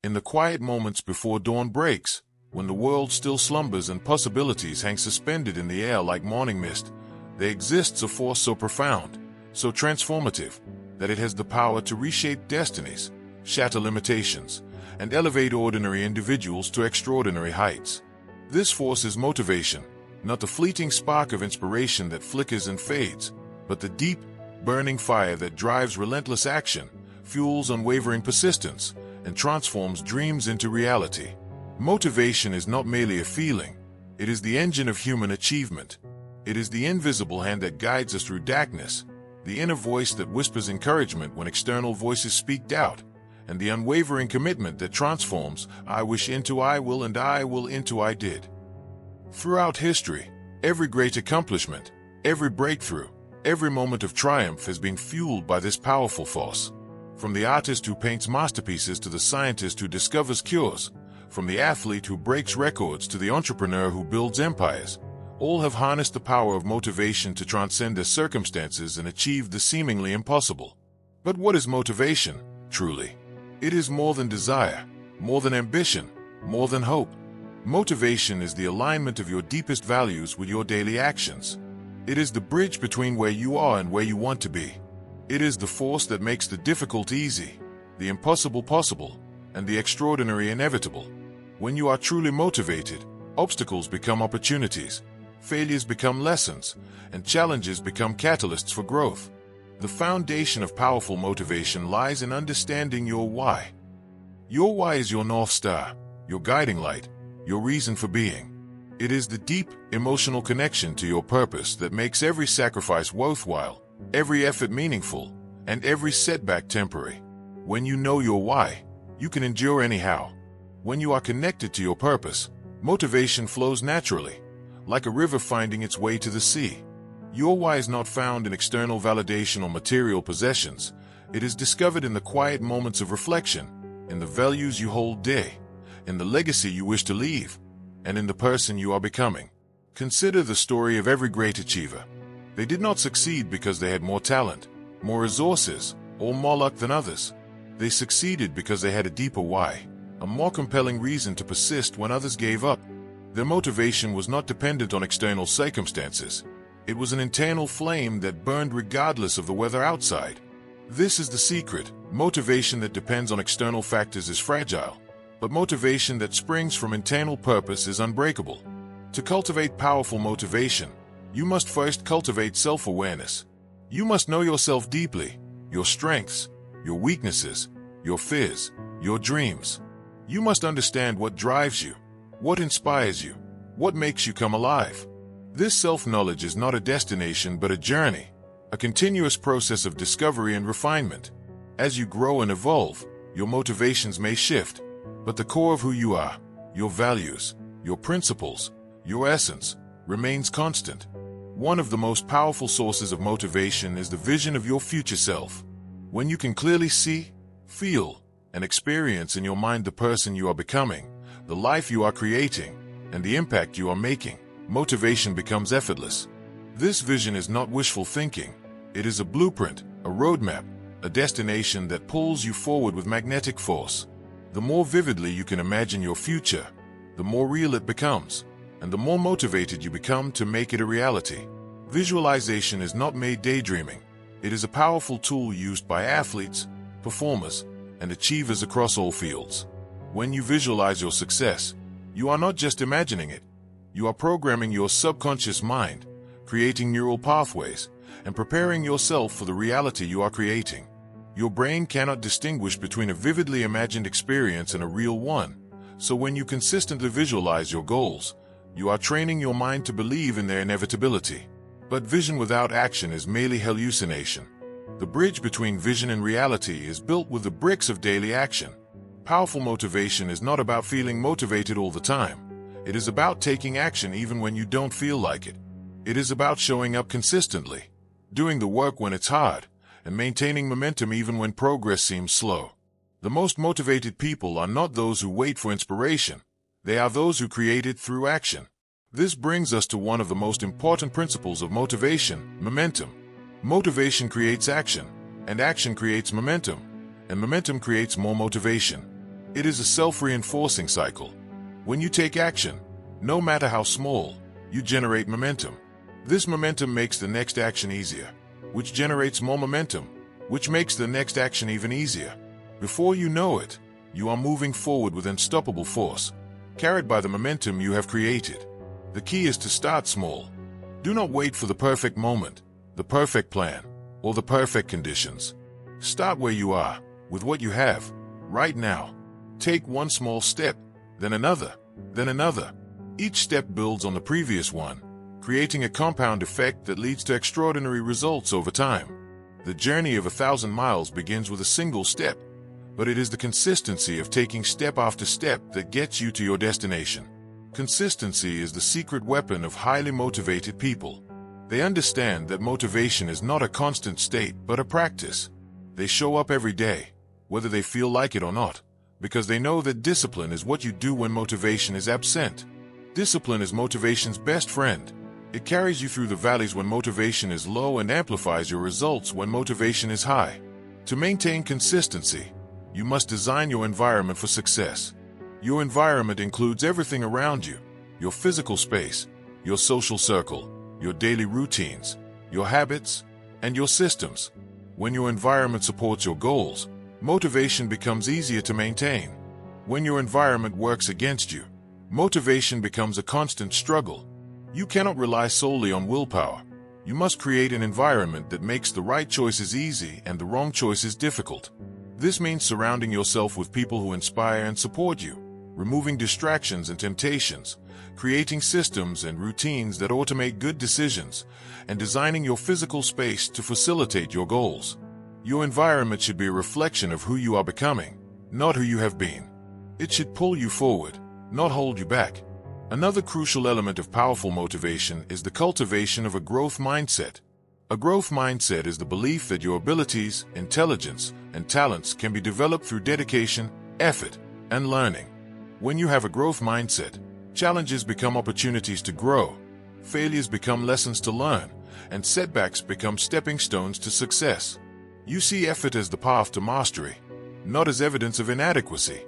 In the quiet moments before dawn breaks, when the world still slumbers and possibilities hang suspended in the air like morning mist, there exists a force so profound, so transformative, that it has the power to reshape destinies, shatter limitations, and elevate ordinary individuals to extraordinary heights. This force is motivation, not the fleeting spark of inspiration that flickers and fades, but the deep, burning fire that drives relentless action, fuels unwavering persistence, and transforms dreams into reality. Motivation is not merely a feeling, it is the engine of human achievement. It is the invisible hand that guides us through darkness, the inner voice that whispers encouragement when external voices speak doubt, and the unwavering commitment that transforms I wish into I will and I will into I did. Throughout history, every great accomplishment, every breakthrough, every moment of triumph has been fueled by this powerful force. From the artist who paints masterpieces to the scientist who discovers cures, from the athlete who breaks records to the entrepreneur who builds empires, all have harnessed the power of motivation to transcend their circumstances and achieve the seemingly impossible. But what is motivation, truly? It is more than desire, more than ambition, more than hope. Motivation is the alignment of your deepest values with your daily actions. It is the bridge between where you are and where you want to be. It is the force that makes the difficult easy, the impossible possible, and the extraordinary inevitable. When you are truly motivated, obstacles become opportunities, failures become lessons, and challenges become catalysts for growth. The foundation of powerful motivation lies in understanding your why. Your why is your North Star, your guiding light, your reason for being. It is the deep, emotional connection to your purpose that makes every sacrifice worthwhile, every effort meaningful, and every setback temporary. When you know your why, you can endure anyhow. When you are connected to your purpose, motivation flows naturally, like a river finding its way to the sea. Your why is not found in external validation or material possessions. It is discovered in the quiet moments of reflection, in the values you hold dear, in the legacy you wish to leave, and in the person you are becoming. Consider the story of every great achiever. They did not succeed because they had more talent, more resources, or more luck than others. They succeeded because they had a deeper why, a more compelling reason to persist when others gave up. Their motivation was not dependent on external circumstances. It was an internal flame that burned regardless of the weather outside. This is the secret. Motivation that depends on external factors is fragile, but motivation that springs from internal purpose is unbreakable. To cultivate powerful motivation, you must first cultivate self-awareness. You must know yourself deeply, your strengths, your weaknesses, your fears, your dreams. You must understand what drives you, what inspires you, what makes you come alive. This self-knowledge is not a destination but a journey, a continuous process of discovery and refinement. As you grow and evolve, your motivations may shift, but the core of who you are, your values, your principles, your essence, remains constant. One of the most powerful sources of motivation is the vision of your future self. When you can clearly see, feel, and experience in your mind the person you are becoming, the life you are creating, and the impact you are making, motivation becomes effortless. This vision is not wishful thinking. It is a blueprint, a roadmap, a destination that pulls you forward with magnetic force. The more vividly you can imagine your future, the more real it becomes, and the more motivated you become to make it a reality. Visualization is not made daydreaming. It is a powerful tool used by athletes, performers, and achievers across all fields. When you visualize your success, you are not just imagining it. You are programming your subconscious mind, creating neural pathways, and preparing yourself for the reality you are creating. Your brain cannot distinguish between a vividly imagined experience and a real one, so when you consistently visualize your goals, you are training your mind to believe in their inevitability. But vision without action is merely hallucination. The bridge between vision and reality is built with the bricks of daily action. Powerful motivation is not about feeling motivated all the time. It is about taking action even when you don't feel like it. It is about showing up consistently, doing the work when it's hard, and maintaining momentum even when progress seems slow. The most motivated people are not those who wait for inspiration. They are those who create it through action. This brings us to one of the most important principles of motivation, momentum. Motivation creates action, and action creates momentum, and momentum creates more motivation. It is a self-reinforcing cycle. When you take action, no matter how small, you generate momentum. This momentum makes the next action easier, which generates more momentum, which makes the next action even easier. Before you know it, you are moving forward with unstoppable force, carried by the momentum you have created. The key is to start small. Do not wait for the perfect moment, the perfect plan, or the perfect conditions. Start where you are, with what you have, right now. Take one small step, then another, then another. Each step builds on the previous one, creating a compound effect that leads to extraordinary results over time. The journey of 1,000 miles begins with a single step, but it is the consistency of taking step after step that gets you to your destination. Consistency is the secret weapon of highly motivated people. They understand that motivation is not a constant state, but a practice. They show up every day, whether they feel like it or not, because they know that discipline is what you do when motivation is absent. Discipline is motivation's best friend. It carries you through the valleys when motivation is low and amplifies your results when motivation is high. To maintain consistency, you must design your environment for success. Your environment includes everything around you: your physical space, your social circle, your daily routines, your habits, and your systems. When your environment supports your goals, motivation becomes easier to maintain. When your environment works against you, motivation becomes a constant struggle. You cannot rely solely on willpower. You must create an environment that makes the right choices easy and the wrong choices difficult. This means surrounding yourself with people who inspire and support you, removing distractions and temptations, creating systems and routines that automate good decisions, and designing your physical space to facilitate your goals. Your environment should be a reflection of who you are becoming, not who you have been. It should pull you forward, not hold you back. Another crucial element of powerful motivation is the cultivation of a growth mindset. A growth mindset is the belief that your abilities, intelligence, and talents can be developed through dedication, effort, and learning. When you have a growth mindset, challenges become opportunities to grow, failures become lessons to learn, and setbacks become stepping stones to success. You see effort as the path to mastery, not as evidence of inadequacy.